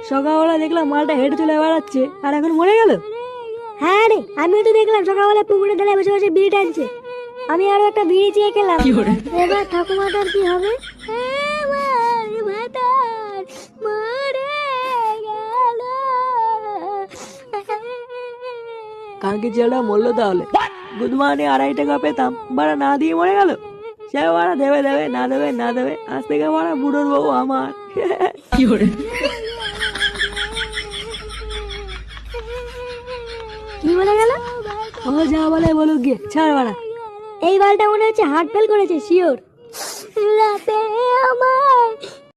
সকালবেলা দেখলাম মালটা হেঁটে চলে বেড়াচ্ছে আর এখন মরে গেল। হ্যাঁ রে, আমিও তো দেখলাম সকালবেলা পুকুরে ধারে বসে বসে বিড়ি টানছে। আমি আরো একটা বিড়ি চেয়ে খেলাম। এবার ঠাকুমাটার কি হবে? আমার ভাতার মরে গেল। কালকে ছেলেটা মরলো তাহলে। গুদমানি 2.5 টাকা পেতাম, বাড়া না দিয়ে মরে গেল। সে বাড়া দেবে দেবে না দেবে না দেবে, আজ থেকে বাড়া বুড়োর বউ আমার। কি বলে গেল? ও যা বলে বলুক গিয়ে, ছাড় বাড়া। এই বালটা মনে হচ্ছে হার্ট ফেল করেছে, শিওর। রাতে